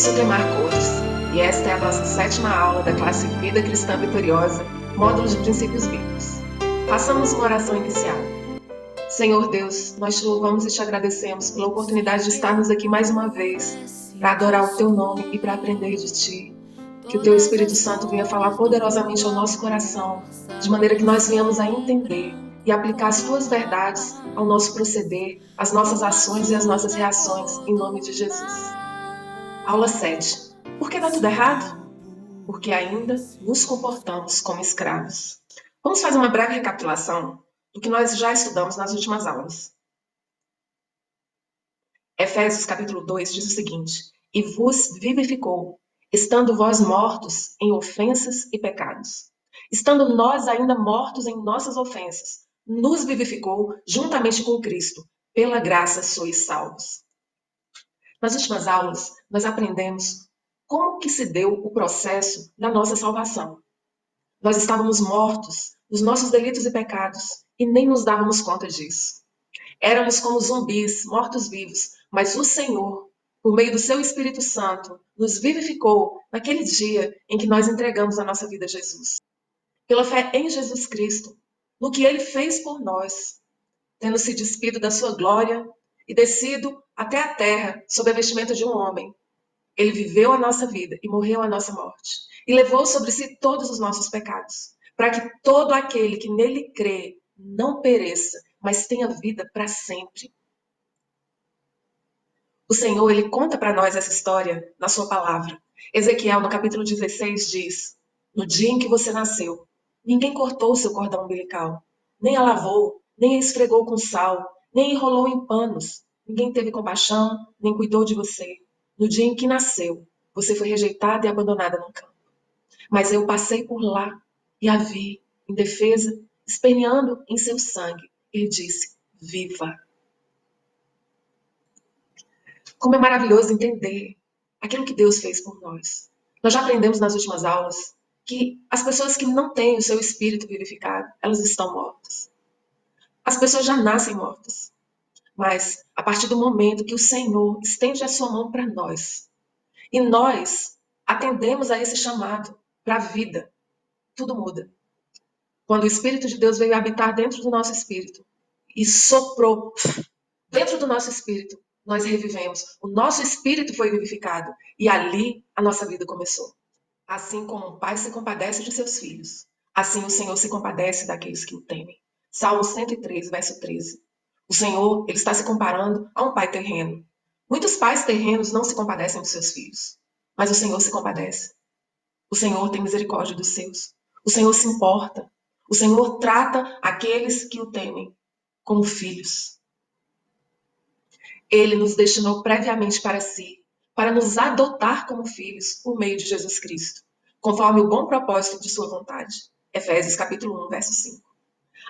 sou Clemar Cortes e esta é a nossa 7ª aula da classe Vida Cristã Vitoriosa, módulo de Princípios Bíblicos. Façamos uma oração inicial. Senhor Deus, nós te louvamos e te agradecemos pela oportunidade de estarmos aqui mais uma vez para adorar o Teu nome e para aprender de Ti. Que o Teu Espírito Santo venha falar poderosamente ao nosso coração, de maneira que nós venhamos a entender e aplicar as Tuas verdades ao nosso proceder, às nossas ações e às nossas reações, em nome de Jesus. Aula 7. Por que dá tudo errado? Porque ainda nos comportamos como escravos. Vamos fazer uma breve recapitulação do que nós já estudamos nas últimas aulas. Efésios capítulo 2 diz o seguinte: E vos vivificou, estando vós mortos em ofensas e pecados. Estando nós ainda mortos em nossas ofensas, nos vivificou juntamente com Cristo. Pela graça sois salvos. Nas últimas aulas, nós aprendemos como que se deu o processo da nossa salvação. Nós estávamos mortos nos nossos delitos e pecados e nem nos dávamos conta disso. Éramos como zumbis, mortos-vivos, mas o Senhor, por meio do seu Espírito Santo, nos vivificou naquele dia em que nós entregamos a nossa vida a Jesus. Pela fé em Jesus Cristo, no que Ele fez por nós, tendo se despido da sua glória e descido até a terra sob a vestimenta de um homem, Ele viveu a nossa vida e morreu a nossa morte, e levou sobre si todos os nossos pecados, para que todo aquele que nele crê não pereça, mas tenha vida para sempre. O Senhor, Ele conta para nós essa história na sua palavra. Ezequiel, no capítulo 16, diz: No dia em que você nasceu, ninguém cortou o seu cordão umbilical, nem a lavou, nem a esfregou com sal, nem a enrolou em panos. Ninguém teve compaixão, nem cuidou de você. No dia em que nasceu, você foi rejeitada e abandonada num campo. Mas eu passei por lá e a vi, indefesa, esperneando em seu sangue. Ele disse: Viva! Como é maravilhoso entender aquilo que Deus fez por nós. Nós já aprendemos nas últimas aulas que as pessoas que não têm o seu espírito vivificado, elas estão mortas. As pessoas já nascem mortas. Mas a partir do momento que o Senhor estende a sua mão para nós, e nós atendemos a esse chamado para a vida, tudo muda. Quando o Espírito de Deus veio habitar dentro do nosso espírito e soprou dentro do nosso espírito, nós revivemos. O nosso espírito foi vivificado e ali a nossa vida começou. Assim como um pai se compadece de seus filhos, assim o Senhor se compadece daqueles que o temem. Salmo 103, verso 13. O Senhor, Ele está se comparando a um pai terreno. Muitos pais terrenos não se compadecem dos seus filhos, mas o Senhor se compadece. O Senhor tem misericórdia dos seus. O Senhor se importa. O Senhor trata aqueles que o temem como filhos. Ele nos destinou previamente para si, para nos adotar como filhos por meio de Jesus Cristo, conforme o bom propósito de sua vontade. Efésios capítulo 1, verso 5.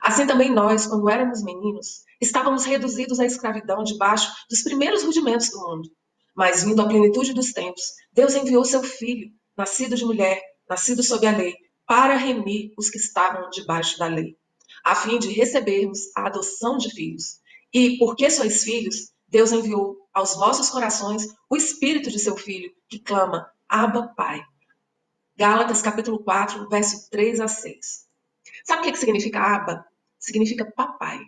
Assim também nós, quando éramos meninos, estávamos reduzidos à escravidão debaixo dos primeiros rudimentos do mundo. Mas, vindo à plenitude dos tempos, Deus enviou seu Filho, nascido de mulher, nascido sob a lei, para remir os que estavam debaixo da lei, a fim de recebermos a adoção de filhos. E, porque sois filhos, Deus enviou aos vossos corações o Espírito de seu Filho, que clama: Abba, Pai. Gálatas capítulo 4, verso 3 a 6. Sabe o que significa Abba? Significa papai.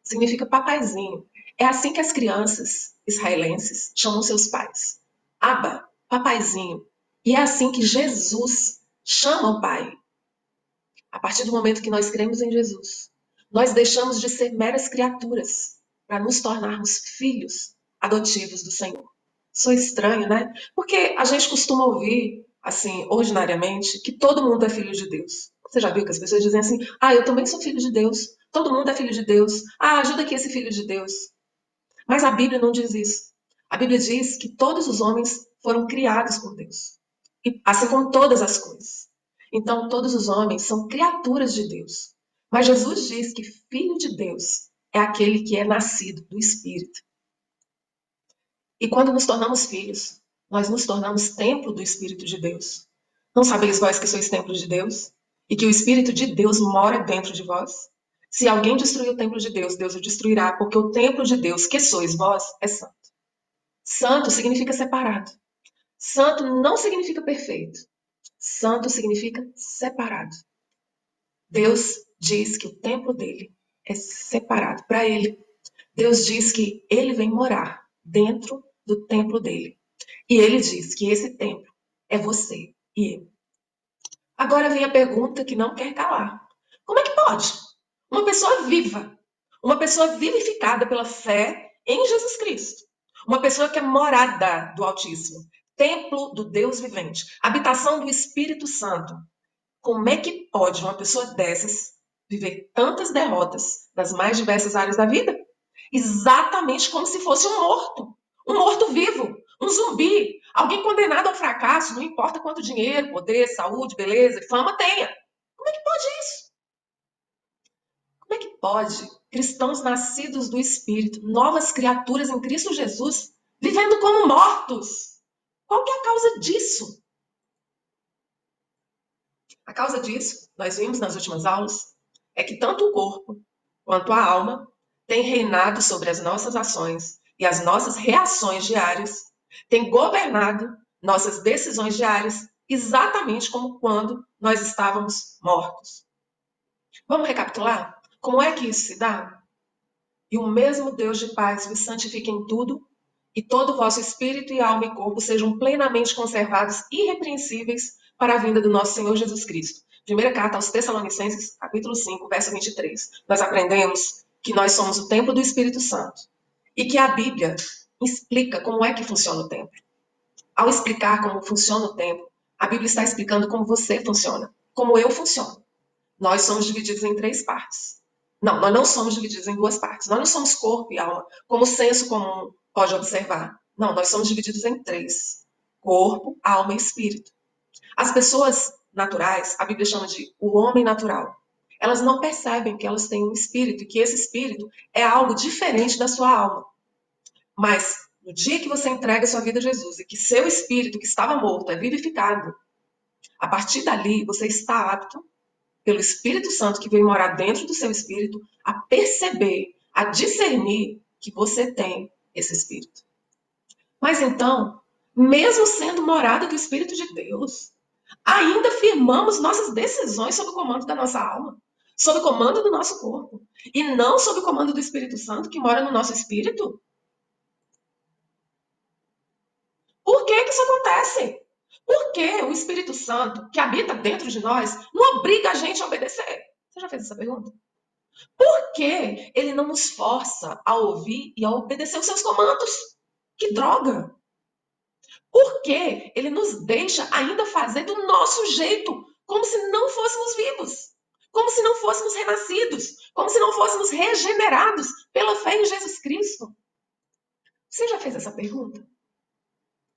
Significa papaizinho. É assim que as crianças israelenses chamam seus pais. Abba, papaizinho. E é assim que Jesus chama o Pai. A partir do momento que nós cremos em Jesus, nós deixamos de ser meras criaturas para nos tornarmos filhos adotivos do Senhor. Sou estranho, né? Porque a gente costuma ouvir, assim, ordinariamente, que todo mundo é filho de Deus. Você já viu que as pessoas dizem assim: eu também sou filho de Deus. Todo mundo é filho de Deus. Ajuda aqui esse filho de Deus. Mas a Bíblia não diz isso. A Bíblia diz que todos os homens foram criados por Deus. E assim como todas as coisas. Então, todos os homens são criaturas de Deus. Mas Jesus diz que filho de Deus é aquele que é nascido do Espírito. E quando nos tornamos filhos, nós nos tornamos templo do Espírito de Deus. Não sabeis vós que sois templo de Deus? E que o Espírito de Deus mora dentro de vós? Se alguém destruir o templo de Deus, Deus o destruirá, porque o templo de Deus, que sois vós, é santo. Santo significa separado. Santo não significa perfeito. Santo significa separado. Deus diz que o templo dele é separado para ele. Deus diz que ele vem morar dentro do templo dele. E ele diz que esse templo é você e eu. Agora vem a pergunta que não quer calar. Como é que pode? Uma pessoa viva, uma pessoa vivificada pela fé em Jesus Cristo, uma pessoa que é morada do Altíssimo, templo do Deus vivente, habitação do Espírito Santo. Como é que pode uma pessoa dessas viver tantas derrotas nas mais diversas áreas da vida? Exatamente como se fosse um morto vivo, um zumbi, alguém condenado ao fracasso, não importa quanto dinheiro, poder, saúde, beleza e fama tenha. Como é que pode isso? Como é que pode cristãos nascidos do Espírito, novas criaturas em Cristo Jesus, vivendo como mortos? Qual que é a causa disso? A causa disso, nós vimos nas últimas aulas, é que tanto o corpo quanto a alma têm reinado sobre as nossas ações e as nossas reações diárias, têm governado nossas decisões diárias, exatamente como quando nós estávamos mortos. Vamos recapitular? Como é que isso se dá? E o mesmo Deus de paz vos santifique em tudo, e todo o vosso espírito e alma e corpo sejam plenamente conservados irrepreensíveis para a vinda do nosso Senhor Jesus Cristo. Primeira carta aos Tessalonicenses, capítulo 5, verso 23. Nós aprendemos que nós somos o templo do Espírito Santo e que a Bíblia explica como é que funciona o templo. Ao explicar como funciona o templo, a Bíblia está explicando como você funciona, como eu funciono. Nós somos divididos em três partes. Não, nós não somos divididos em duas partes. Nós não somos corpo e alma, como o senso comum pode observar. Não, nós somos divididos em três: corpo, alma e espírito. As pessoas naturais, a Bíblia chama de o homem natural. Elas não percebem que elas têm um espírito e que esse espírito é algo diferente da sua alma. Mas no dia que você entrega sua vida a Jesus e que seu espírito que estava morto é vivificado, a partir dali você está apto pelo Espírito Santo que veio morar dentro do seu espírito, a perceber, a discernir que você tem esse espírito. Mas então, mesmo sendo morada do Espírito de Deus, ainda firmamos nossas decisões sob o comando da nossa alma, sob o comando do nosso corpo, e não sob o comando do Espírito Santo que mora no nosso espírito? Por que que isso acontece? Porque o Espírito Santo, que habita dentro de nós, não obriga a gente a obedecer. Você já fez essa pergunta? Por que ele não nos força a ouvir e a obedecer os seus comandos? Que droga! Por que ele nos deixa ainda fazer do nosso jeito, como se não fôssemos vivos? Como se não fôssemos renascidos? Como se não fôssemos regenerados pela fé em Jesus Cristo? Você já fez essa pergunta?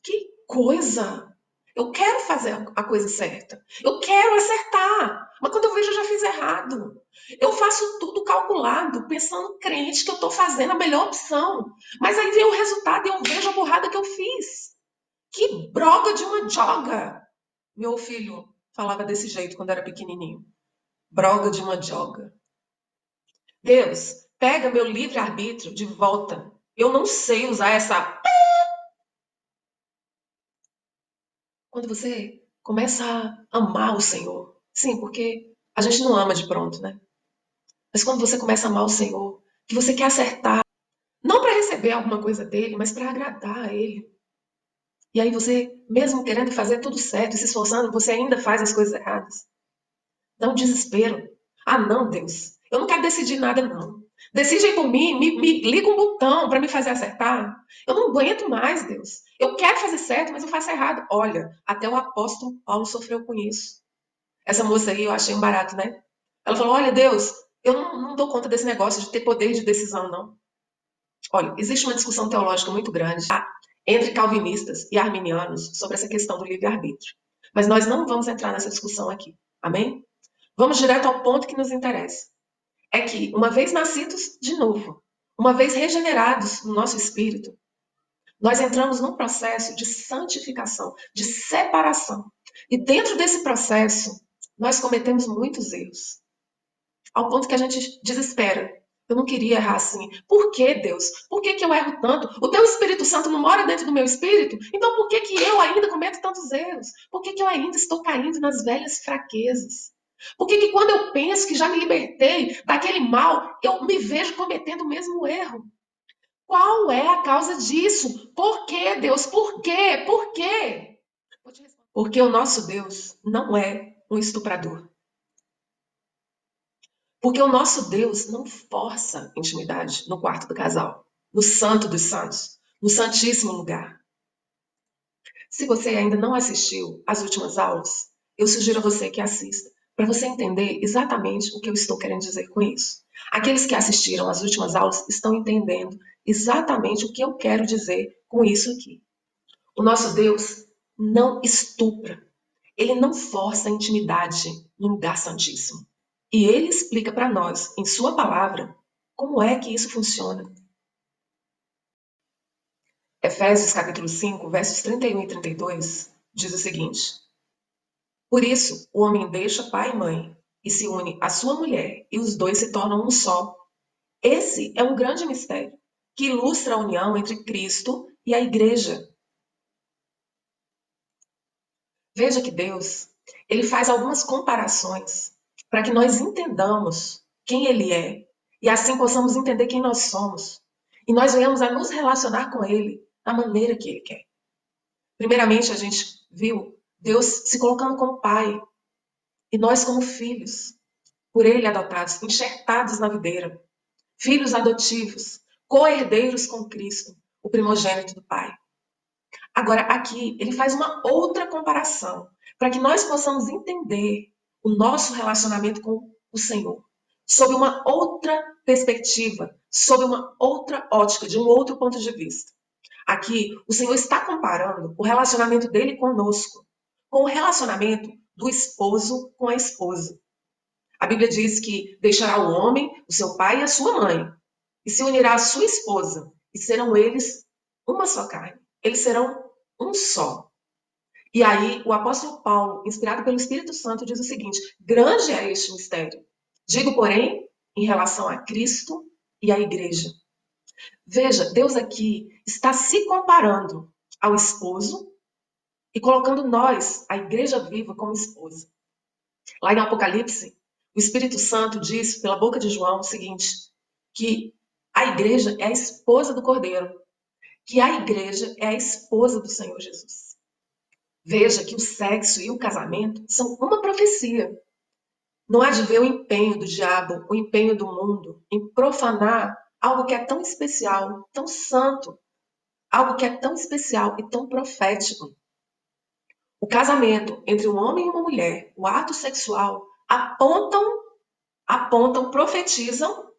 Que coisa! Eu quero fazer a coisa certa. Eu quero acertar. Mas quando eu vejo, eu já fiz errado. Eu faço tudo calculado, pensando crente que eu estou fazendo a melhor opção. Mas aí vem o resultado e eu vejo a burrada que eu fiz. Que droga de uma joga! Meu filho falava desse jeito quando era pequenininho. Broga de uma joga. Deus, pega meu livre-arbítrio de volta. Eu não sei usar essa. Quando você começa a amar o Senhor. Sim, porque a gente não ama de pronto, né? Mas quando você começa a amar o Senhor, que você quer acertar, não para receber alguma coisa dele, mas para agradar a ele. E aí você, mesmo querendo fazer tudo certo e se esforçando, você ainda faz as coisas erradas. Dá um desespero. Ah, não, Deus, eu não quero decidir nada, não. Decide aí por mim, me liga um botão para me fazer acertar. Eu não aguento mais, Deus. Eu quero fazer certo, mas eu faço errado. Olha, até o apóstolo Paulo sofreu com isso. Essa moça aí eu achei um barato, né? Ela falou: Olha, Deus, eu não dou conta desse negócio de ter poder de decisão, não. Olha, existe uma discussão teológica muito grande entre calvinistas e arminianos sobre essa questão do livre-arbítrio. Mas nós não vamos entrar nessa discussão aqui. Amém? Vamos direto ao ponto que nos interessa. É que, uma vez nascidos de novo, uma vez regenerados no nosso espírito, nós entramos num processo de santificação, de separação. E dentro desse processo, nós cometemos muitos erros. Ao ponto que a gente desespera. Eu não queria errar assim. Por que, Deus? Por que que eu erro tanto? O teu Espírito Santo não mora dentro do meu espírito? Então por que que eu ainda cometo tantos erros? Por que que eu ainda estou caindo nas velhas fraquezas? Por que que quando eu penso que já me libertei daquele mal, eu me vejo cometendo o mesmo erro? Qual é a causa disso? Por que, Deus? Por quê? Por quê? Porque o nosso Deus não é um estuprador. Porque o nosso Deus não força intimidade no quarto do casal, no santo dos santos, no santíssimo lugar. Se você ainda não assistiu às últimas aulas, eu sugiro a você que assista, para você entender exatamente o que eu estou querendo dizer com isso. Aqueles que assistiram às últimas aulas estão entendendo exatamente o que eu quero dizer com isso aqui. O nosso Deus não estupra, ele não força a intimidade no lugar santíssimo. E ele explica para nós, em sua palavra, como é que isso funciona. Efésios capítulo 5, versos 31 e 32, diz o seguinte: Por isso, o homem deixa pai e mãe e se une à sua mulher, e os dois se tornam um só. Esse é um grande mistério, que ilustra a união entre Cristo e a igreja. Veja que Deus, ele faz algumas comparações para que nós entendamos quem ele é e assim possamos entender quem nós somos. E nós venhamos a nos relacionar com ele da maneira que ele quer. Primeiramente, a gente viu Deus se colocando como pai e nós como filhos, por ele adotados, enxertados na videira, filhos adotivos, co-herdeiros com Cristo, o primogênito do Pai. Agora, aqui, ele faz uma outra comparação, para que nós possamos entender o nosso relacionamento com o Senhor, sob uma outra perspectiva, sob uma outra ótica, de um outro ponto de vista. Aqui, o Senhor está comparando o relacionamento dele conosco com o relacionamento do esposo com a esposa. A Bíblia diz que deixará o homem, o seu pai e a sua mãe, e se unirá à sua esposa, e serão eles uma só carne. Eles serão um só. E aí, o apóstolo Paulo, inspirado pelo Espírito Santo, diz o seguinte: grande é este mistério. Digo, porém, em relação a Cristo e à igreja. Veja, Deus aqui está se comparando ao esposo e colocando nós, a igreja viva, como esposa. Lá em Apocalipse, o Espírito Santo diz, pela boca de João, o seguinte, que a igreja é a esposa do Cordeiro, que a igreja é a esposa do Senhor Jesus. Veja que o sexo e o casamento são uma profecia. Não há de ver o empenho do diabo, o empenho do mundo em profanar algo que é tão especial, tão santo, algo que é tão especial e tão profético. O casamento entre um homem e uma mulher, o ato sexual, apontam, profetizam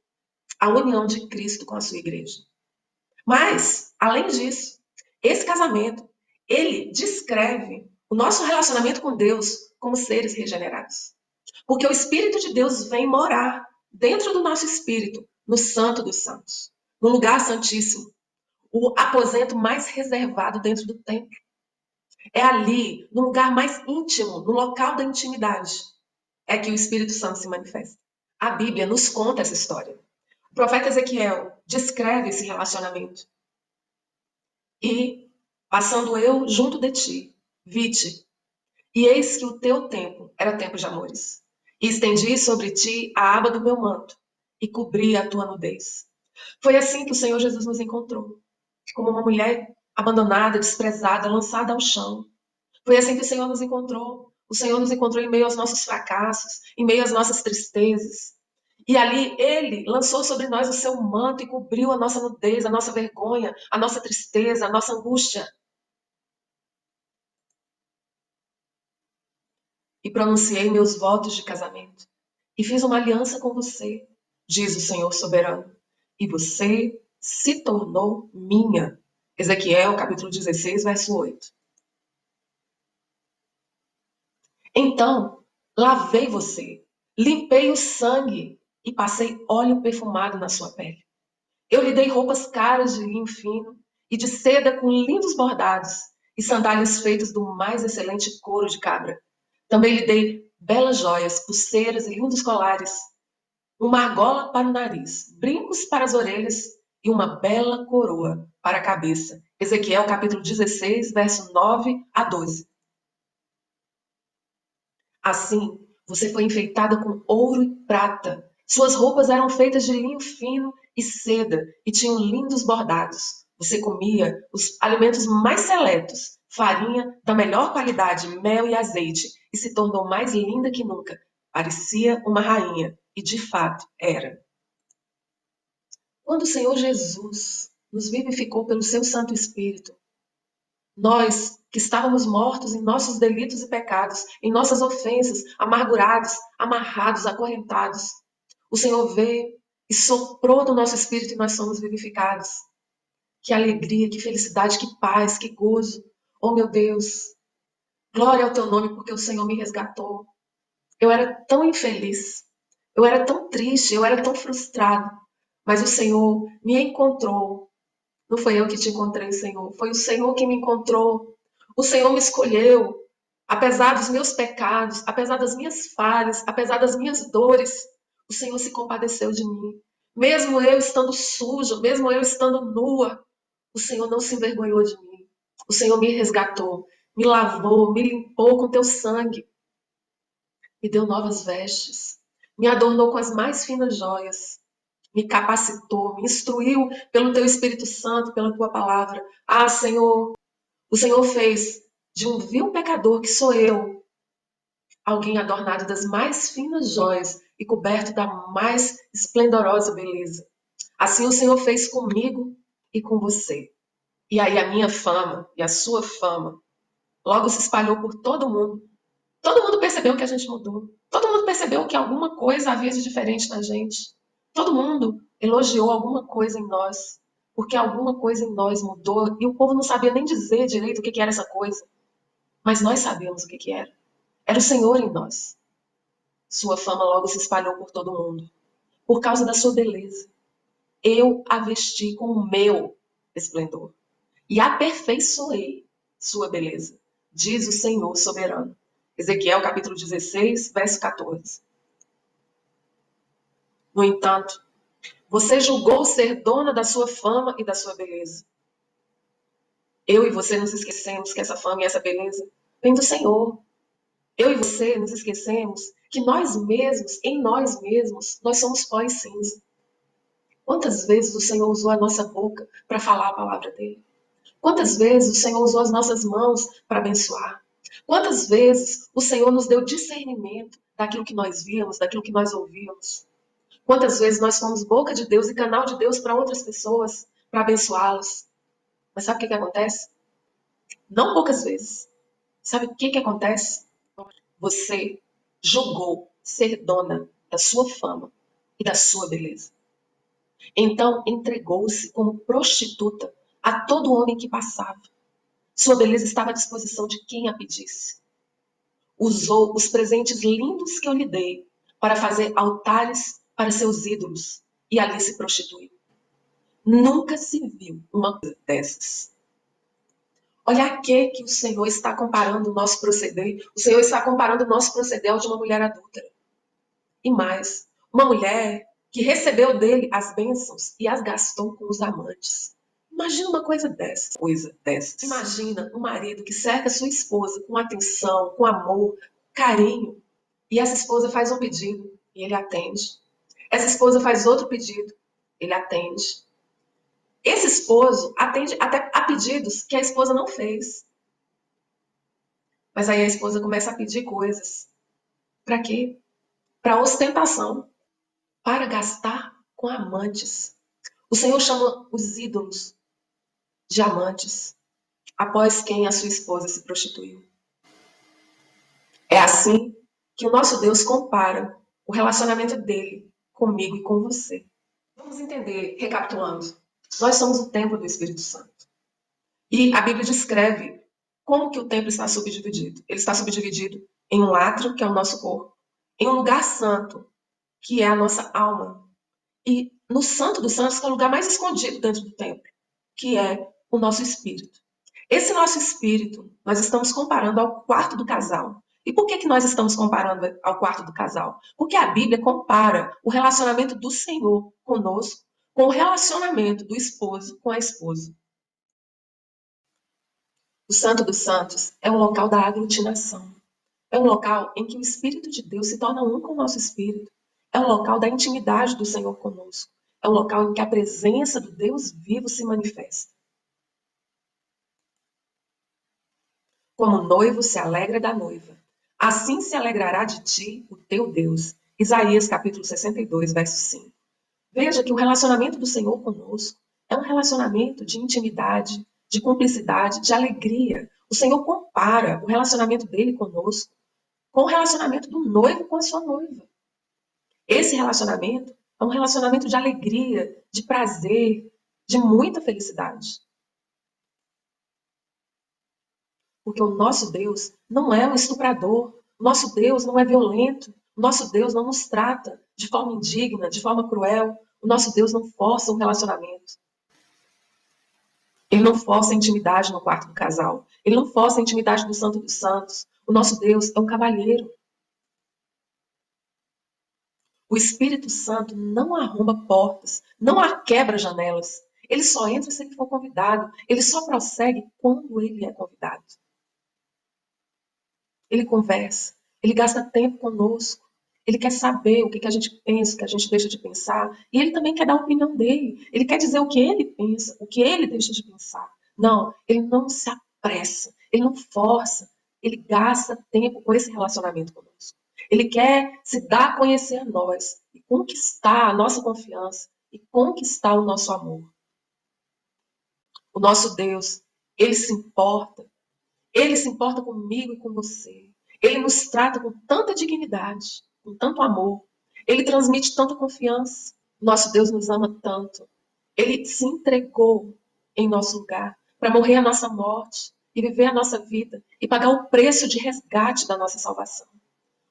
a união de Cristo com a sua igreja. Mas, além disso, esse casamento, ele descreve o nosso relacionamento com Deus como seres regenerados. Porque o Espírito de Deus vem morar dentro do nosso espírito, no Santo dos Santos, no lugar santíssimo, o aposento mais reservado dentro do templo. É ali, no lugar mais íntimo, no local da intimidade, é que o Espírito Santo se manifesta. A Bíblia nos conta essa história. O profeta Ezequiel descreve esse relacionamento. E, passando eu junto de ti, vi-te, e eis que o teu tempo era tempo de amores. E estendi sobre ti a aba do meu manto, e cobri a tua nudez. Foi assim que o Senhor Jesus nos encontrou, como uma mulher abandonada, desprezada, lançada ao chão. Foi assim que o Senhor nos encontrou. O Senhor nos encontrou em meio aos nossos fracassos, em meio às nossas tristezas. E ali ele lançou sobre nós o seu manto e cobriu a nossa nudez, a nossa vergonha, a nossa tristeza, a nossa angústia. E pronunciei meus votos de casamento. E fiz uma aliança com você, diz o Senhor soberano. E você se tornou minha. Ezequiel, capítulo 16, verso 8. Então, lavei você, limpei o sangue e passei óleo perfumado na sua pele. Eu lhe dei roupas caras de linho fino e de seda com lindos bordados e sandálias feitas do mais excelente couro de cabra. Também lhe dei belas joias, pulseiras e lindos colares. uma argola para o nariz, brincos para as orelhas e uma bela coroa para a cabeça. Ezequiel capítulo 16, verso 9 a 12. Assim, você foi enfeitada com ouro e prata. Suas roupas eram feitas de linho fino e seda e tinham lindos bordados. Você comia os alimentos mais seletos, farinha da melhor qualidade, mel e azeite, e se tornou mais linda que nunca. Parecia uma rainha, e de fato era. Quando o Senhor Jesus nos vivificou pelo seu Santo Espírito, nós que estávamos mortos em nossos delitos e pecados, em nossas ofensas, amargurados, amarrados, acorrentados, o Senhor veio e soprou no nosso espírito e nós somos vivificados. Que alegria, que felicidade, que paz, que gozo. Oh meu Deus, glória ao teu nome porque o Senhor me resgatou. Eu era tão infeliz, eu era tão triste, eu era tão frustrado, mas o Senhor me encontrou. Não foi eu que te encontrei, Senhor. Foi o Senhor que me encontrou. O Senhor me escolheu. Apesar dos meus pecados, apesar das minhas falhas, apesar das minhas dores, o Senhor se compadeceu de mim. Mesmo eu estando suja, mesmo eu estando nua, o Senhor não se envergonhou de mim. O Senhor me resgatou, me lavou, me limpou com teu sangue, me deu novas vestes, me adornou com as mais finas joias, me capacitou, me instruiu pelo teu Espírito Santo, pela tua palavra. Ah, Senhor, o Senhor fez de um vil pecador que sou eu, alguém adornado das mais finas joias e coberto da mais esplendorosa beleza. Assim o Senhor fez comigo e com você. E aí a minha fama e a sua fama logo se espalhou por todo mundo. Todo mundo percebeu que a gente mudou. Todo mundo percebeu que alguma coisa havia de diferente na gente. Todo mundo elogiou alguma coisa em nós, porque alguma coisa em nós mudou e o povo não sabia nem dizer direito o que era essa coisa. Mas nós sabemos o que era. Era o Senhor em nós. Sua fama logo se espalhou por todo mundo, por causa da sua beleza. Eu a vesti com o meu esplendor e aperfeiçoei sua beleza, diz o Senhor soberano. Ezequiel capítulo 16, verso 14. No entanto, você julgou ser dona da sua fama e da sua beleza. Eu e você nos esquecemos que essa fama e essa beleza vem do Senhor. Eu e você nos esquecemos que nós mesmos, em nós mesmos, nós somos pó e cinza. Quantas vezes o Senhor usou a nossa boca para falar a palavra dele? Quantas vezes o Senhor usou as nossas mãos para abençoar? Quantas vezes o Senhor nos deu discernimento daquilo que nós víamos, daquilo que nós ouvíamos? Quantas vezes nós fomos boca de Deus e canal de Deus para outras pessoas, para abençoá-las? Mas sabe o que acontece? Não poucas vezes. Sabe o que acontece? Você julgou ser dona da sua fama e da sua beleza. Então entregou-se como prostituta a todo homem que passava. Sua beleza estava à disposição de quem a pedisse. Usou os presentes lindos que eu lhe dei para fazer altares para seus ídolos e ali se prostituiu. Nunca se viu uma coisa dessas. Olha a que o Senhor está comparando o nosso proceder. O Senhor está comparando o nosso proceder ao de uma mulher adúltera. E mais, uma mulher que recebeu dele as bênçãos e as gastou com os amantes. Imagina uma coisa dessas. Imagina um marido que cerca sua esposa com atenção, com amor, carinho. E essa esposa faz um pedido e ele atende. Essa esposa faz outro pedido, ele atende. Esse esposo atende até a pedidos que a esposa não fez. Mas aí a esposa começa a pedir coisas. Para quê? Para ostentação. Para gastar com amantes. O Senhor chama os ídolos de amantes, após quem a sua esposa se prostituiu. É assim que o nosso Deus compara o relacionamento dele comigo e com você. Vamos entender, recapitulando. Nós somos o templo do Espírito Santo. E a Bíblia descreve como que o templo está subdividido. Ele está subdividido em um átrio, que é o nosso corpo, em um lugar santo, que é a nossa alma, e no Santo dos Santos, que é o lugar mais escondido dentro do templo, que é o nosso espírito. Esse nosso espírito, nós estamos comparando ao quarto do casal. E por que nós estamos comparando ao quarto do casal? Porque a Bíblia compara o relacionamento do Senhor conosco com o relacionamento do esposo com a esposa. O Santo dos Santos é um local da aglutinação. É um local em que o Espírito de Deus se torna um com o nosso espírito. É um local da intimidade do Senhor conosco. É um local em que a presença do Deus vivo se manifesta. Como o noivo se alegra da noiva, assim se alegrará de ti o teu Deus. Isaías capítulo 62, verso 5. Veja que o relacionamento do Senhor conosco é um relacionamento de intimidade, de cumplicidade, de alegria. O Senhor compara o relacionamento dele conosco com o relacionamento do noivo com a sua noiva. Esse relacionamento é um relacionamento de alegria, de prazer, de muita felicidade. Porque o nosso Deus não é um estuprador, o nosso Deus não é violento, o nosso Deus não nos trata de forma indigna, de forma cruel, o nosso Deus não força um relacionamento. Ele não força a intimidade no quarto do casal, ele não força a intimidade do Santo dos Santos. O nosso Deus é um cavalheiro. O Espírito Santo não arromba portas, não quebra janelas. Ele só entra se ele for convidado. Ele só prossegue quando ele é convidado. Ele conversa, ele gasta tempo conosco. Ele quer saber o que a gente pensa, o que a gente deixa de pensar. E ele também quer dar a opinião dele. Ele quer dizer o que ele pensa, o que ele deixa de pensar. Não, ele não se apressa, ele não força. Ele gasta tempo com esse relacionamento conosco. Ele quer se dar a conhecer a nós e conquistar a nossa confiança e conquistar o nosso amor. O nosso Deus, ele se importa. Ele se importa comigo e com você. Ele nos trata com tanta dignidade, com tanto amor. Ele transmite tanta confiança. Nosso Deus nos ama tanto. Ele se entregou em nosso lugar para morrer a nossa morte e viver a nossa vida e pagar o preço de resgate da nossa salvação.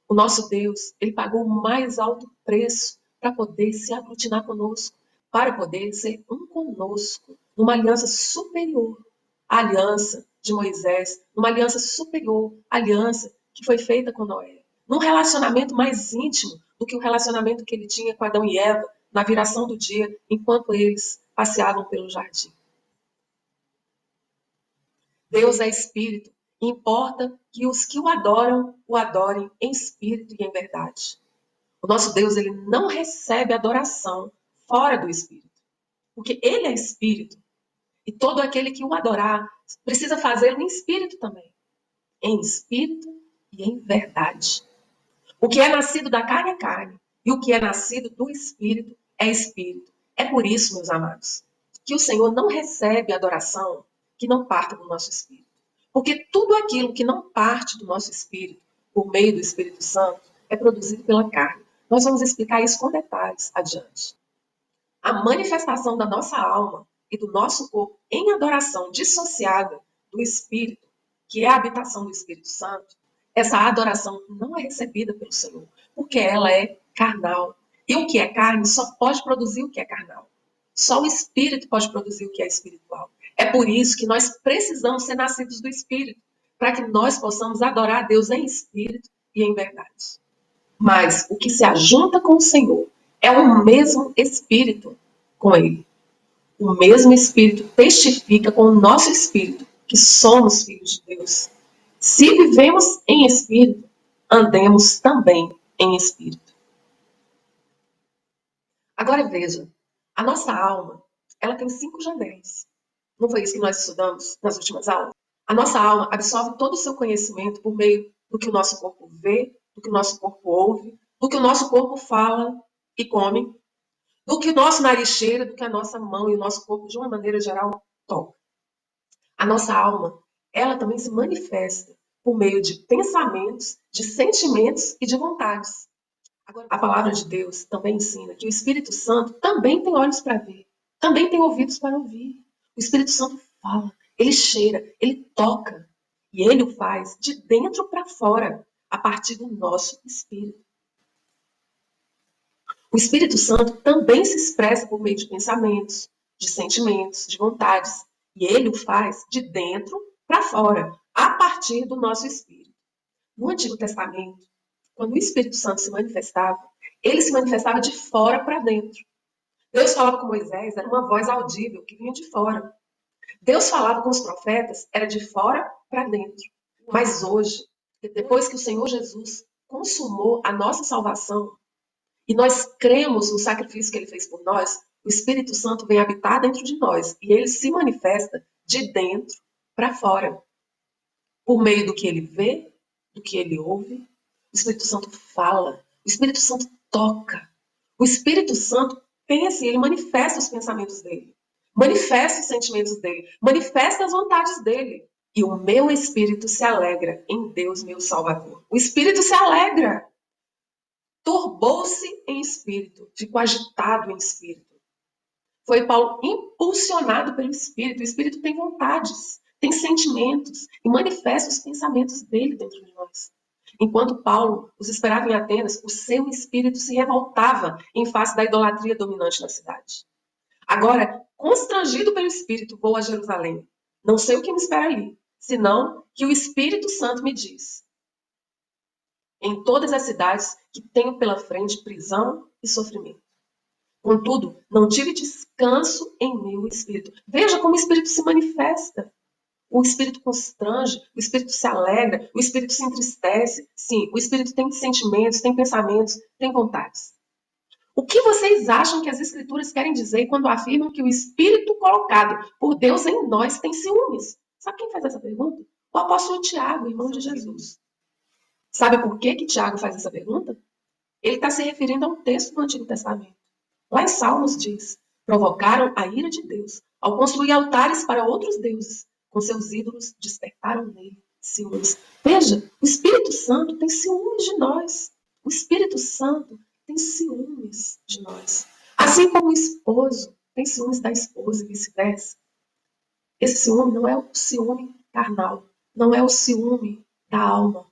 O nosso Deus, ele pagou o mais alto preço para poder se aglutinar conosco, para poder ser um conosco, numa aliança superior à aliança de Moisés, numa aliança superior à aliança que foi feita com Noé, num relacionamento mais íntimo do que o relacionamento que ele tinha com Adão e Eva na viração do dia, enquanto eles passeavam pelo jardim. Deus é espírito, e importa que os que o adorem em espírito e em verdade. O nosso Deus, ele não recebe adoração fora do espírito, porque ele é espírito, e todo aquele que o adorar precisa fazê-lo em espírito também, em espírito e em verdade. O que é nascido da carne é carne, e o que é nascido do espírito é espírito. É por isso, meus amados, que o Senhor não recebe adoração que não parta do nosso espírito. Porque tudo aquilo que não parte do nosso espírito, por meio do Espírito Santo, é produzido pela carne. Nós vamos explicar isso com detalhes adiante. A manifestação da nossa alma e do nosso corpo em adoração dissociada do Espírito, que é a habitação do Espírito Santo, essa adoração não é recebida pelo Senhor, porque ela é carnal. E o que é carne só pode produzir o que é carnal. Só o Espírito pode produzir o que é espiritual. É por isso que nós precisamos ser nascidos do Espírito, para que nós possamos adorar a Deus em espírito e em verdade. Mas o que se ajunta com o Senhor é o mesmo Espírito com Ele. O mesmo Espírito testifica com o nosso Espírito que somos filhos de Deus. Se vivemos em Espírito, andemos também em Espírito. Agora veja, a nossa alma, ela tem 5 janéis. Não foi isso que nós estudamos nas últimas aulas? A nossa alma absorve todo o seu conhecimento por meio do que o nosso corpo vê, do que o nosso corpo ouve, do que o nosso corpo fala e come, do que o nosso nariz cheira, do que a nossa mão e o nosso corpo, de uma maneira geral, toca. A nossa alma, ela também se manifesta por meio de pensamentos, de sentimentos e de vontades. Agora, a palavra de Deus também ensina que o Espírito Santo também tem olhos para ver, também tem ouvidos para ouvir. O Espírito Santo fala, ele cheira, ele toca. E ele o faz de dentro para fora, a partir do nosso espírito. O Espírito Santo também se expressa por meio de pensamentos, de sentimentos, de vontades. E ele o faz de dentro para fora, a partir do nosso espírito. No Antigo Testamento, quando o Espírito Santo se manifestava, ele se manifestava de fora para dentro. Deus falava com Moisés, era uma voz audível que vinha de fora. Deus falava com os profetas, era de fora para dentro. Mas hoje, depois que o Senhor Jesus consumou a nossa salvação e nós cremos no sacrifício que ele fez por nós, o Espírito Santo vem habitar dentro de nós e ele se manifesta de dentro para fora, por meio do que ele vê, do que ele ouve. O Espírito Santo fala, o Espírito Santo toca. O Espírito Santo pensa e ele manifesta os pensamentos dele, manifesta os sentimentos dele, manifesta as vontades dele. E o meu espírito se alegra em Deus, meu Salvador. O espírito se alegra. Turbou-se em espírito, ficou agitado em espírito. Foi Paulo impulsionado pelo Espírito. O Espírito tem vontades, tem sentimentos e manifesta os pensamentos dele dentro de nós. Enquanto Paulo os esperava em Atenas, o seu espírito se revoltava em face da idolatria dominante na cidade. Agora, constrangido pelo Espírito, vou a Jerusalém. Não sei o que me espera ali, senão que o Espírito Santo me diz: em todas as cidades que tenho pela frente prisão e sofrimento. Contudo, não tive descanso em meu espírito. Veja como o espírito se manifesta. O espírito constrange, o espírito se alegra, o espírito se entristece. Sim, o espírito tem sentimentos, tem pensamentos, tem vontades. O que vocês acham que as escrituras querem dizer quando afirmam que o espírito colocado por Deus em nós tem ciúmes? Sabe quem faz essa pergunta? O apóstolo Tiago, irmão de Jesus. Sabe por que Tiago faz essa pergunta? Ele está se referindo a um texto do Antigo Testamento. Lá em Salmos diz: provocaram a ira de Deus ao construir altares para outros deuses. Com seus ídolos despertaram nele ciúmes. Veja, o Espírito Santo tem ciúmes de nós. O Espírito Santo tem ciúmes de nós. Assim como o esposo tem ciúmes da esposa e vice-versa. Esse ciúme não é o ciúme carnal, não é o ciúme da alma.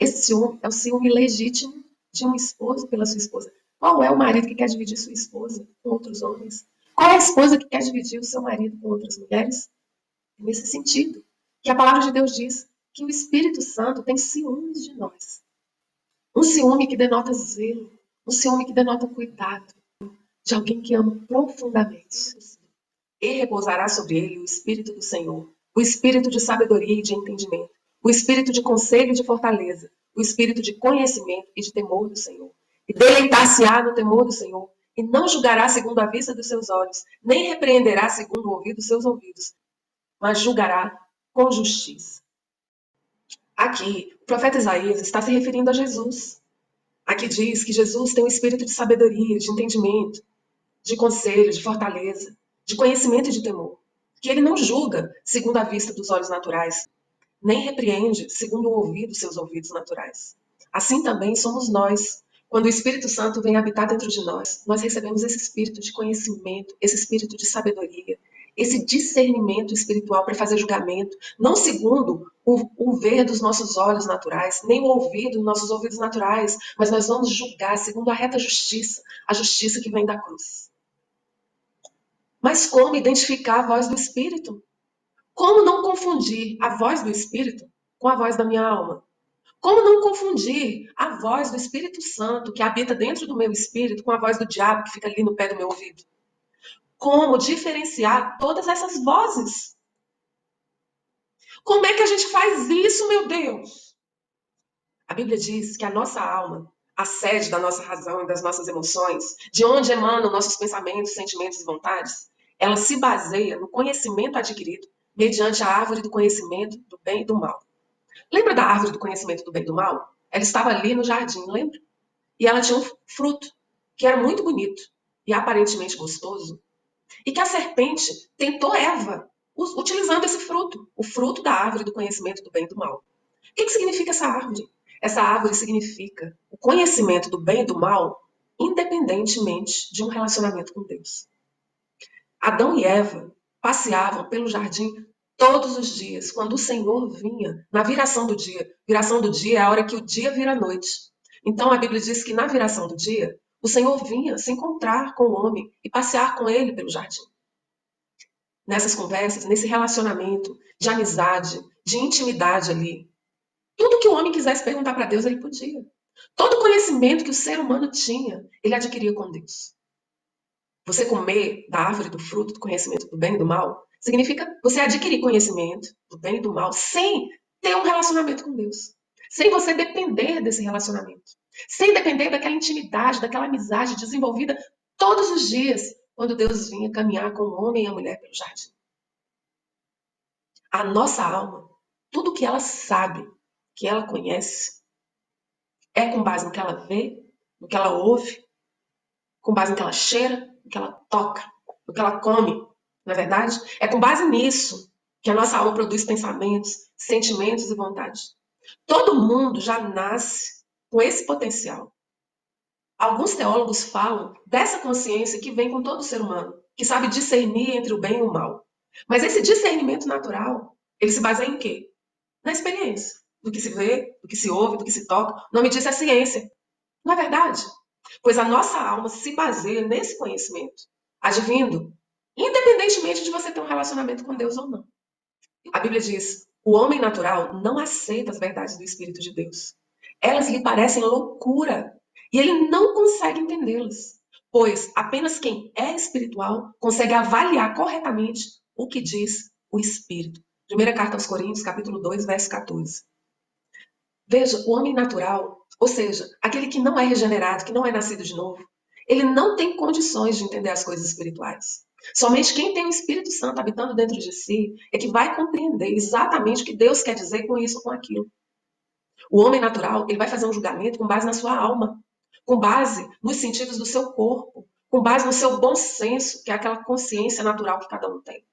Esse ciúme é o ciúme legítimo de um esposo pela sua esposa. Qual é o marido que quer dividir sua esposa com outros homens? Qual é a esposa que quer dividir o seu marido com outras mulheres? Nesse sentido, que a palavra de Deus diz que o Espírito Santo tem ciúmes de nós. Um ciúme que denota zelo, um ciúme que denota cuidado, de alguém que ama profundamente. E repousará sobre ele o Espírito do Senhor, o Espírito de sabedoria e de entendimento, o Espírito de conselho e de fortaleza, o Espírito de conhecimento e de temor do Senhor. E deleitar-se-á no temor do Senhor, e não julgará segundo a vista dos seus olhos, nem repreenderá segundo o ouvido dos seus ouvidos, mas julgará com justiça. Aqui, o profeta Isaías está se referindo a Jesus. Aqui diz que Jesus tem um espírito de sabedoria, de entendimento, de conselho, de fortaleza, de conhecimento e de temor. Que ele não julga segundo a vista dos olhos naturais, nem repreende segundo o ouvido dos seus ouvidos naturais. Assim também somos nós. Quando o Espírito Santo vem habitar dentro de nós, nós recebemos esse espírito de conhecimento, esse espírito de sabedoria, esse discernimento espiritual para fazer julgamento, não segundo o ver dos nossos olhos naturais, nem o ouvir dos nossos ouvidos naturais, mas nós vamos julgar segundo a reta justiça, a justiça que vem da cruz. Mas como identificar a voz do Espírito? Como não confundir a voz do Espírito com a voz da minha alma? Como não confundir a voz do Espírito Santo, que habita dentro do meu espírito, com a voz do diabo, que fica ali no pé do meu ouvido? Como diferenciar todas essas vozes? Como é que a gente faz isso, meu Deus? A Bíblia diz que a nossa alma, a sede da nossa razão e das nossas emoções, de onde emanam nossos pensamentos, sentimentos e vontades, ela se baseia no conhecimento adquirido mediante a árvore do conhecimento do bem e do mal. Lembra da árvore do conhecimento do bem e do mal? Ela estava ali no jardim, lembra? E ela tinha um fruto que era muito bonito e aparentemente gostoso. E que a serpente tentou Eva utilizando esse fruto, o fruto da árvore do conhecimento do bem e do mal. O que significa essa árvore? Essa árvore significa o conhecimento do bem e do mal, independentemente de um relacionamento com Deus. Adão e Eva passeavam pelo jardim todos os dias, quando o Senhor vinha, na viração do dia. Viração do dia é a hora que o dia vira noite. Então a Bíblia diz que na viração do dia, o Senhor vinha se encontrar com o homem e passear com ele pelo jardim. Nessas conversas, nesse relacionamento de amizade, de intimidade ali, Tudo que o homem quisesse perguntar para Deus, ele podia. Todo conhecimento que o ser humano tinha, ele adquiria com Deus. Você comer da árvore do fruto do conhecimento do bem e do mal, significa você adquirir conhecimento do bem e do mal sem ter um relacionamento com Deus. Sem você depender desse relacionamento. Sem depender daquela intimidade, daquela amizade desenvolvida todos os dias, quando Deus vinha caminhar com o homem e a mulher pelo jardim. A nossa alma, tudo que ela sabe, que ela conhece, é com base no que ela vê, no que ela ouve, com base no que ela cheira, no que ela toca, no que ela come. Não é verdade? É com base nisso que a nossa alma produz pensamentos, sentimentos e vontades. Todo mundo já nasce com esse potencial. Alguns teólogos falam dessa consciência que vem com todo ser humano, que sabe discernir entre o bem e o mal. Mas esse discernimento natural, ele se baseia em quê? Na experiência. Do que se vê, do que se ouve, do que se toca. O nome disso é ciência. Não é verdade? Pois a nossa alma se baseia nesse conhecimento, advindo, independentemente de você ter um relacionamento com Deus ou não. A Bíblia diz: o homem natural não aceita as verdades do Espírito de Deus. Elas lhe parecem loucura e ele não consegue entendê-las, pois apenas quem é espiritual consegue avaliar corretamente o que diz o Espírito. Primeira carta aos Coríntios, capítulo 2, verso 14. Veja, o homem natural, ou seja, aquele que não é regenerado, que não é nascido de novo, ele não tem condições de entender as coisas espirituais. Somente quem tem o Espírito Santo habitando dentro de si é que vai compreender exatamente o que Deus quer dizer com isso ou com aquilo. O homem natural, ele vai fazer um julgamento com base na sua alma, com base nos sentidos do seu corpo, com base no seu bom senso, que é aquela consciência natural que cada um tem.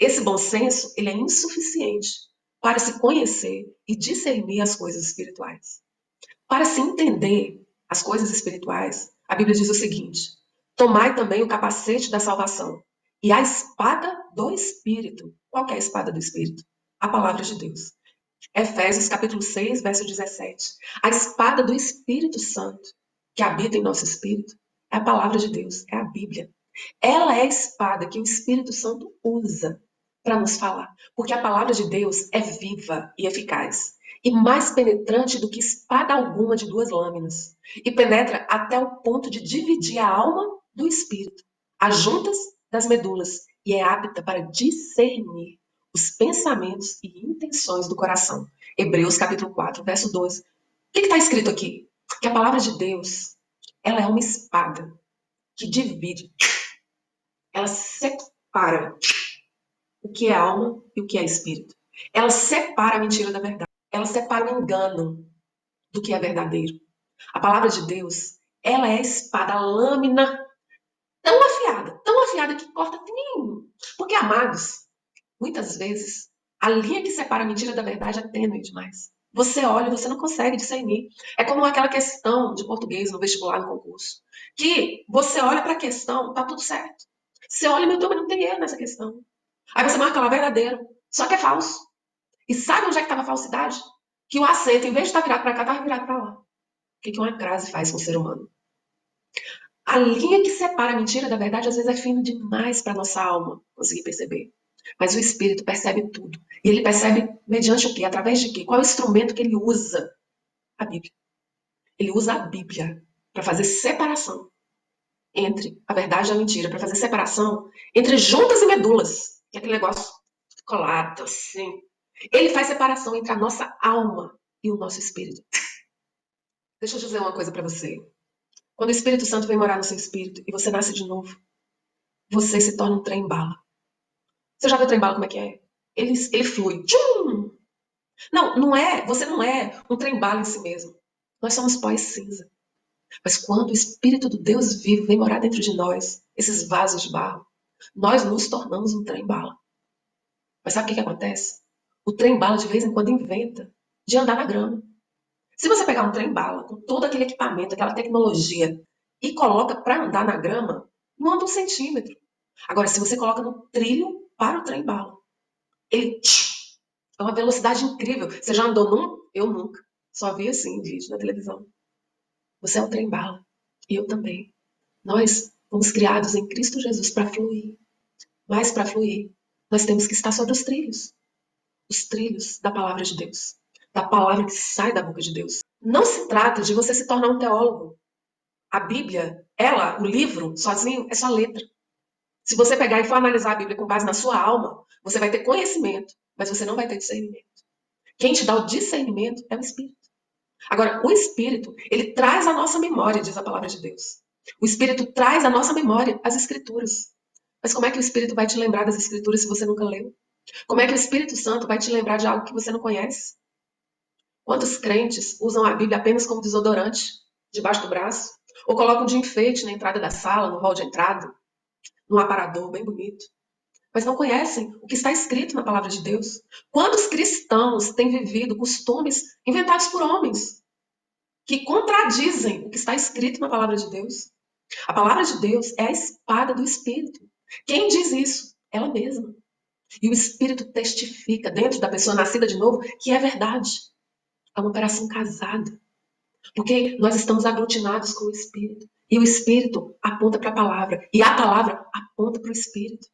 Esse bom senso, ele é insuficiente para se conhecer e discernir as coisas espirituais. Para se entender as coisas espirituais, a Bíblia diz o seguinte: tomai também o capacete da salvação e a espada do Espírito. Qual que é a espada do Espírito? A palavra de Deus. Efésios capítulo 6, verso 17. A espada do Espírito Santo, que habita em nosso espírito, é a palavra de Deus, é a Bíblia. Ela é a espada que o Espírito Santo usa para nos falar, porque a palavra de Deus é viva e eficaz, e mais penetrante do que espada alguma de duas lâminas, e penetra até o ponto de dividir a alma do espírito, as juntas das medulas, e é apta para discernir os pensamentos e intenções do coração. Hebreus capítulo 4, verso 12. O que está escrito aqui? Que a palavra de Deus, ela é uma espada que divide, ela separa o que é alma e o que é espírito. Ela separa a mentira da verdade. Ela separa o engano do que é verdadeiro. A palavra de Deus, ela é a espada, a lâmina tão afiada que corta fininho. Porque, amados, muitas vezes a linha que separa a mentira da verdade é tênue demais. Você olha e você não consegue discernir. É como aquela questão de português no vestibular, no concurso. Que você olha para a questão, tá tudo certo. Você olha, meu Deus, mas não tem erro nessa questão. Aí você marca lá verdadeiro, só que é falso. E sabe onde é que estava a falsidade? Que o acento, em vez de estar virado para cá, estava virado para lá. O que uma crase faz com o ser humano? A linha que separa a mentira da verdade às vezes é fina demais para nossa alma conseguir perceber. Mas o espírito percebe tudo. E ele percebe mediante o quê? Através de quê? Qual é o instrumento que ele usa? A Bíblia. Ele usa a Bíblia para fazer separação entre a verdade e a mentira, para fazer separação entre juntas e medulas, que é aquele negócio colado, assim. Ele faz separação entre a nossa alma e o nosso espírito. Deixa eu dizer uma coisa para você. Quando o Espírito Santo vem morar no seu espírito e você nasce de novo, você se torna um trem-bala. Você já viu o trem-bala como é que é? Ele flui. Tchum! Não, não é. Você não é um trem-bala em si mesmo. Nós somos pó e cinza. Mas quando o Espírito do Deus vivo vem morar dentro de nós, esses vasos de barro, nós nos tornamos um trem-bala. Mas sabe o que acontece? O trem-bala de vez em quando inventa de andar na grama. Se você pegar um trem-bala com todo aquele equipamento, aquela tecnologia e coloca para andar na grama, não anda 1 centímetro. Agora, se você coloca no trilho para o trem-bala, ele é uma velocidade incrível. Você já andou num? Eu nunca. Só vi assim em vídeo na televisão. Você é um trem-bala. E eu também. Nós fomos criados em Cristo Jesus para fluir. Mas para fluir, nós temos que estar sobre os trilhos da palavra de Deus. da palavra que sai da boca de Deus. Não se trata de você se tornar um teólogo. A Bíblia, ela, o livro, sozinho, é só letra. Se você pegar e for analisar a Bíblia com base na sua alma, você vai ter conhecimento, mas você não vai ter discernimento. Quem te dá o discernimento é o Espírito. Agora, o Espírito, ele traz à nossa memória, diz a palavra de Deus. O Espírito traz à nossa memória as Escrituras. Mas como é que o Espírito vai te lembrar das Escrituras se você nunca leu? Como é que o Espírito Santo vai te lembrar de algo que você não conhece? Quantos crentes usam a Bíblia apenas como desodorante, debaixo do braço? Ou colocam de enfeite na entrada da sala, no hall de entrada, num aparador bem bonito? Mas não conhecem o que está escrito na palavra de Deus. Quantos cristãos têm vivido costumes inventados por homens que contradizem o que está escrito na palavra de Deus? A palavra de Deus é a espada do Espírito. Quem diz isso? Ela mesma. E o Espírito testifica dentro da pessoa nascida de novo que é verdade. É uma operação casada. Porque nós estamos aglutinados com o Espírito. E o Espírito aponta para a palavra. E a palavra aponta para o Espírito.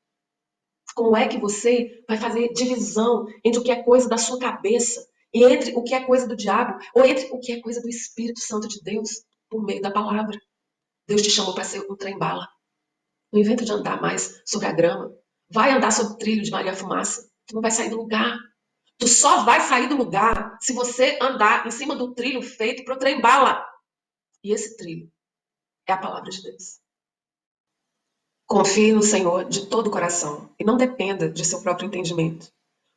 Como é que você vai fazer divisão entre o que é coisa da sua cabeça e entre o que é coisa do diabo ou entre o que é coisa do Espírito Santo de Deus por meio da palavra? Deus te chamou para ser um trem-bala. Não inventa de andar mais sobre a grama. Vai andar sobre o trilho de Maria Fumaça. Tu não vai sair do lugar. Tu só vai sair do lugar se você andar em cima do trilho feito para o trem-bala. E esse trilho é a palavra de Deus. Confie no Senhor de todo o coração e não dependa de seu próprio entendimento.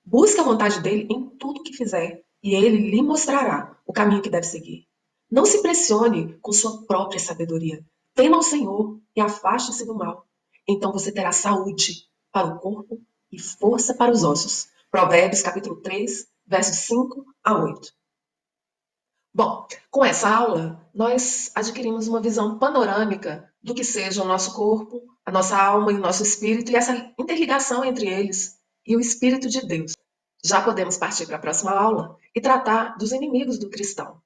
Busque a vontade dele em tudo que fizer e ele lhe mostrará o caminho que deve seguir. Não se pressione com sua própria sabedoria. Tema ao Senhor e afaste-se do mal. Então você terá saúde para o corpo e força para os ossos. Provérbios capítulo 3, versos 5 a 8. Bom, com essa aula, nós adquirimos uma visão panorâmica do que seja o nosso corpo, a nossa alma e o nosso espírito e essa interligação entre eles e o Espírito de Deus. Já podemos partir para a próxima aula e tratar dos inimigos do cristão.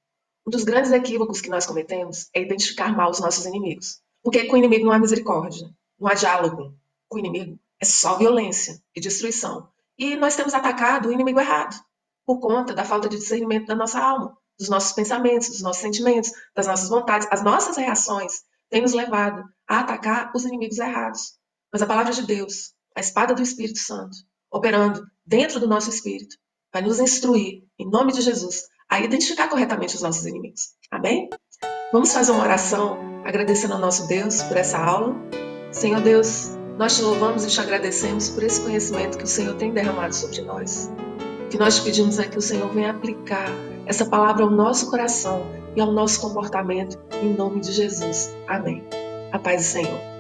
Um dos grandes equívocos que nós cometemos é identificar mal os nossos inimigos. Porque com o inimigo não há misericórdia, não há diálogo. Com o inimigo é só violência e destruição. E nós temos atacado o inimigo errado, por conta da falta de discernimento da nossa alma, dos nossos pensamentos, dos nossos sentimentos, das nossas vontades. As nossas reações têm nos levado a atacar os inimigos errados. Mas a palavra de Deus, a espada do Espírito Santo, operando dentro do nosso espírito, vai nos instruir, em nome de Jesus, a identificar corretamente os nossos inimigos. Amém? Vamos fazer uma oração agradecendo ao nosso Deus por essa aula. Senhor Deus, nós te louvamos e te agradecemos por esse conhecimento que o Senhor tem derramado sobre nós. O que nós te pedimos é que o Senhor venha aplicar essa palavra ao nosso coração e ao nosso comportamento, em nome de Jesus. Amém. A paz do Senhor.